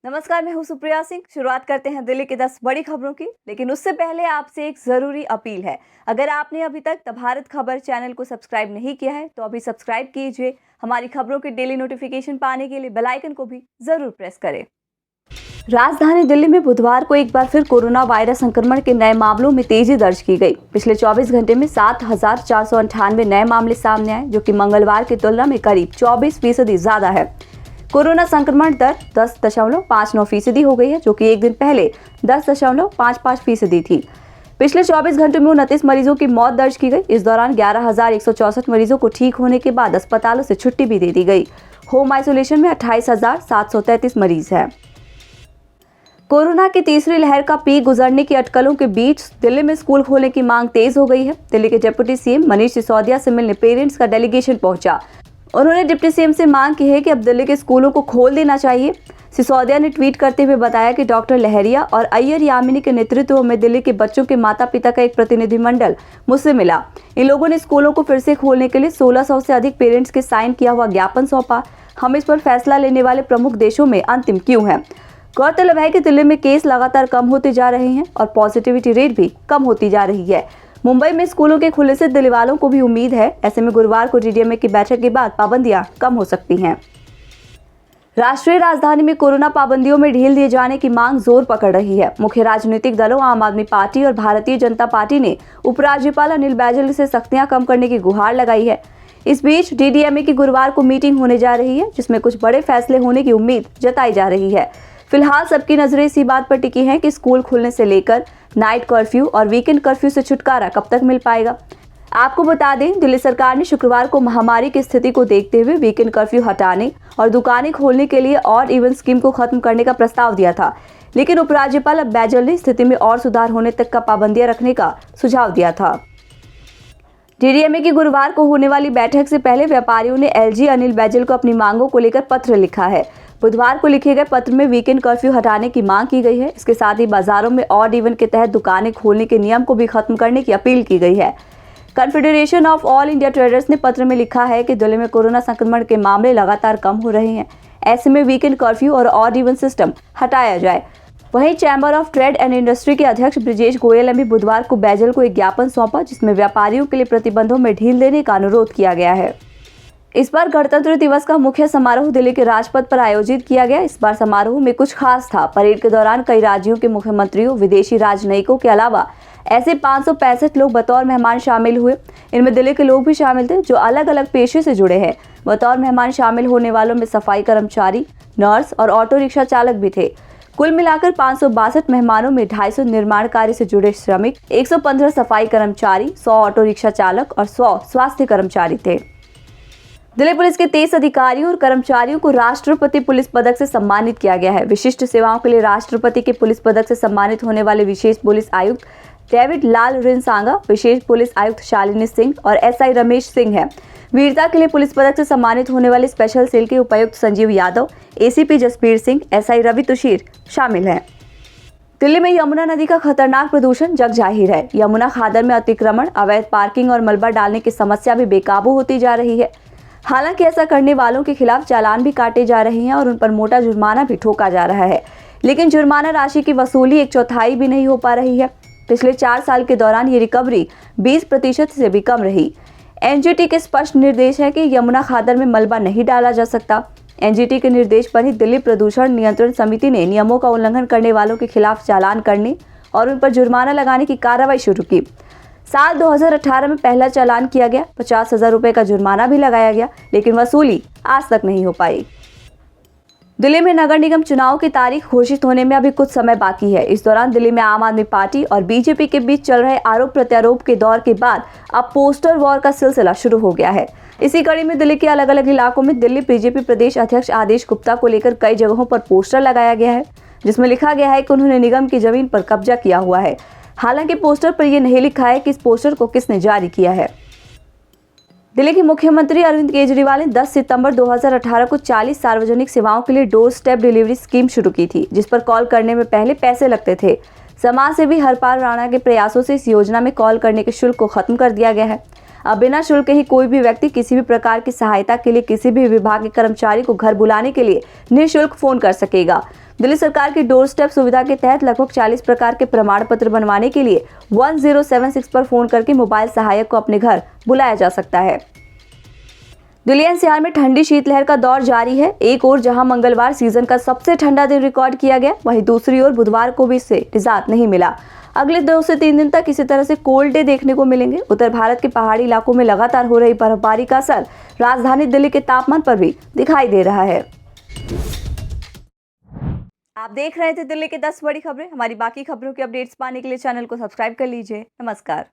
नमस्कार, मैं हूं सुप्रिया सिंह। शुरुआत करते हैं दिल्ली की 10 बड़ी खबरों की, लेकिन उससे पहले आपसे एक जरूरी अपील है। अगर आपने अभी तक द भारत खबर चैनल को सब्सक्राइब नहीं किया है तो अभी सब्सक्राइब कीजिए। हमारी खबरों की डेली नोटिफिकेशन पाने के लिए बेल आइकन को भी जरूर प्रेस करें। राजधानी दिल्ली में बुधवार को एक बार फिर कोरोना वायरस संक्रमण के नए मामलों में तेजी दर्ज की गई। पिछले 24 घंटे में 7,498 नए मामले सामने आए, जो कि मंगलवार की तुलना में करीब 24% ज्यादा है। कोरोना संक्रमण दर 10.59% हो गई है, जो कि एक दिन पहले 10.55% थी। पिछले 24 घंटों में 29 मरीजों की मौत दर्ज की गई। इस दौरान 11,164 मरीजों को ठीक होने के बाद अस्पतालों से छुट्टी भी दे दी गई। होम आइसोलेशन में 28,733 मरीज हैं। कोरोना की तीसरी लहर का पीक गुजरने की अटकलों के बीच दिल्ली में स्कूल खोलने की मांग तेज हो गई है। दिल्ली के डिप्टी सीएम मनीष सिसोदिया से मिलने पेरेंट्स का डेलीगेशन पहुंचा। उन्होंने डिप्टी सीएम से मांग की है कि अब दिल्ली के स्कूलों को खोल देना चाहिए। सिसोदिया ने ट्वीट करते हुए बताया कि डॉक्टर लहरिया और अय्यर यामिनी के नेतृत्व में दिल्ली के बच्चों के माता पिता का एक प्रतिनिधिमंडल मुझसे मिला। इन लोगों ने स्कूलों को फिर से खोलने के लिए 1600 से अधिक पेरेंट्स के साइन किया हुआ ज्ञापन सौंपा। हम इस पर फैसला लेने वाले प्रमुख देशों में अंतिम क्यों है। गौरतलब है कि दिल्ली में केस लगातार कम होते जा रहे हैं और पॉजिटिविटी रेट भी कम होती जा रही है। मुंबई में स्कूलों के खुलने से दिल्ली वालों को भी उम्मीद है। ऐसे में गुरुवार को डीडीएमए की बैठक के बाद पाबंदियां कम हो सकती हैं। राष्ट्रीय राजधानी में कोरोना पाबंदियों में ढील दिए जाने की मांग जोर पकड़ रही है। मुख्य राजनीतिक दलों आम आदमी पार्टी और भारतीय जनता पार्टी ने उपराज्यपाल अनिल बैजल से सख्तियां कम करने की गुहार लगाई है। इस बीच डीडीएमए की गुरुवार को मीटिंग होने जा रही है, जिसमें कुछ बड़े फैसले होने की उम्मीद जताई जा रही है। फिलहाल सबकी नजरें इसी बात पर टिकी हैं कि स्कूल खुलने से लेकर नाइट कर्फ्यू और वीकेंड कर्फ्यू से छुटकारा कब तक मिल पाएगा। आपको बता दें, दिल्ली सरकार ने शुक्रवार को महामारी की स्थिति को देखते हुए वीकेंड कर्फ्यू हटाने और दुकानें खोलने के लिए ऑड इवन स्कीम को खत्म करने का प्रस्ताव दिया था, लेकिन उपराज्यपाल बैजल ने स्थिति में और सुधार होने तक का पाबंदियां रखने का सुझाव दिया था। डीडीएमए की गुरुवार को होने वाली बैठक से पहले व्यापारियों ने एलजी अनिल बैजल को अपनी मांगों को लेकर पत्र लिखा है। बुधवार को लिखे गए पत्र में वीकेंड कर्फ्यू हटाने की मांग की गई है। इसके साथ ही बाजारों में ऑड इवन के तहत दुकानें खोलने के नियम को भी खत्म करने की अपील की गई है। Confederation of all India traders ने पत्र में लिखा है कि दिल्ली में कोरोना संक्रमण के मामले लगातार कम हो रहे हैं। ऐसे में वीकेंड कर्फ्यू और ऑड इवन सिस्टम हटाया जाए। वहीं chamber of trade and industry के अध्यक्ष ब्रिजेश गोयल ने भी बुधवार को बैजल को एक ज्ञापन सौंपा, जिसमें व्यापारियों के लिए प्रतिबंधों में ढील देने का अनुरोध किया गया है। इस बार गणतंत्र दिवस का मुख्य समारोह दिल्ली के राजपथ पर आयोजित किया गया। इस बार समारोह में कुछ खास था। परेड के दौरान कई राज्यों के मुख्यमंत्रियों, विदेशी राजनयिकों के अलावा ऐसे 565 लोग बतौर मेहमान शामिल हुए। इनमें दिल्ली के लोग भी शामिल थे, जो अलग अलग पेशे से जुड़े हैं। बतौर मेहमान शामिल होने वालों में सफाई कर्मचारी, नर्स और ऑटो रिक्शा चालक भी थे। कुल मिलाकर 562 मेहमानों में 250 निर्माण कार्य से जुड़े श्रमिक, 115 सफाई कर्मचारी, 100 ऑटो रिक्शा चालक और 100 स्वास्थ्य कर्मचारी थे। दिल्ली पुलिस के 23 अधिकारियों और कर्मचारियों को राष्ट्रपति पुलिस पदक से सम्मानित किया गया है। विशिष्ट सेवाओं के लिए राष्ट्रपति के पुलिस पदक से सम्मानित होने वाले विशेष पुलिस आयुक्त डेविड लाल रिनसांगा, विशेष पुलिस आयुक्त शालिनी सिंह और एसआई रमेश सिंह हैं। वीरता के लिए पुलिस पदक से सम्मानित होने वाले स्पेशल सेल के उपायुक्त संजीव यादव, एसीपी जसबीर सिंह, एसआई रवि तुषीर शामिल हैं। दिल्ली में यमुना नदी का खतरनाक प्रदूषण जग जाहिर है। यमुना खादर में अतिक्रमण, अवैध पार्किंग और मलबा डालने की समस्या भी बेकाबू होती जा रही है। हालांकि ऐसा करने वालों के खिलाफ चालान भी काटे जा रहे हैं और उन पर मोटा जुर्माना भी ठोका जा रहा है, लेकिन जुर्माना राशि की वसूली 1/4 भी नहीं हो पा रही है। पिछले 4 साल के दौरान ये रिकवरी 20% से भी कम रही। एनजीटी के स्पष्ट निर्देश है कि यमुना खादर में मलबा नहीं डाला जा सकता। एनजीटी के निर्देश पर ही दिल्ली प्रदूषण नियंत्रण समिति ने नियमों का उल्लंघन करने वालों के खिलाफ चालान करने और उन पर जुर्माना लगाने की कार्रवाई शुरू की। साल 2018 में पहला चालान किया गया, 50,000 रुपए का जुर्माना भी लगाया गया, लेकिन वसूली आज तक नहीं हो पाई। दिल्ली में नगर निगम चुनाव की तारीख घोषित होने में अभी कुछ समय बाकी है। इस दौरान दिल्ली में आम आदमी पार्टी और बीजेपी के बीच चल रहे आरोप प्रत्यारोप के दौर के बाद अब पोस्टर वॉर का सिलसिला शुरू हो गया है। इसी कड़ी में दिल्ली के अलग अलग इलाकों में दिल्ली बीजेपी प्रदेश अध्यक्ष आदेश गुप्ता को लेकर कई जगहों पर पोस्टर लगाया गया है, जिसमें लिखा गया है कि उन्होंने निगम की जमीन पर कब्जा किया हुआ है। हालांकि पोस्टर पर यह नहीं लिखा है कि इस पोस्टर को किसने जारी किया है। दिल्ली के मुख्यमंत्री अरविंद केजरीवाल ने 10 सितंबर 2018 को 40 सार्वजनिक सेवाओं के लिए डोर स्टेप डिलीवरी स्कीम शुरू की थी, जिस पर कॉल करने में पहले पैसे लगते थे। समाज सेवी हरपाल राणा के प्रयासों से इस योजना में कॉल करने के शुल्क को खत्म कर दिया गया है। अब बिना शुल्क ही कोई भी व्यक्ति किसी भी प्रकार की सहायता के लिए किसी भी विभाग के कर्मचारी को घर बुलाने के लिए निःशुल्क फोन कर सकेगा। दिल्ली सरकार की डोर स्टेप सुविधा के तहत लगभग 40 प्रकार के प्रमाण पत्र बनवाने के लिए 1076 पर फोन करके मोबाइल सहायक को अपने घर बुलाया जा सकता है। दिल्ली एनसीआर में ठंडी शीतलहर का दौर जारी है। एक ओर जहां मंगलवार सीजन का सबसे ठंडा दिन रिकॉर्ड किया गया, वहीं दूसरी ओर बुधवार को भी इससे निजात नहीं मिला। अगले 2 से 3 दिन तक इसी तरह से कोल्ड डे देखने को मिलेंगे। उत्तर भारत के पहाड़ी इलाकों में लगातार हो रही बर्फबारी का असर राजधानी दिल्ली के तापमान पर भी दिखाई दे रहा है। आप देख रहे थे दिल्ली की 10 बड़ी खबरें। हमारी बाकी खबरों की अपडेट्स पाने के लिए चैनल को सब्सक्राइब कर लीजिए। नमस्कार।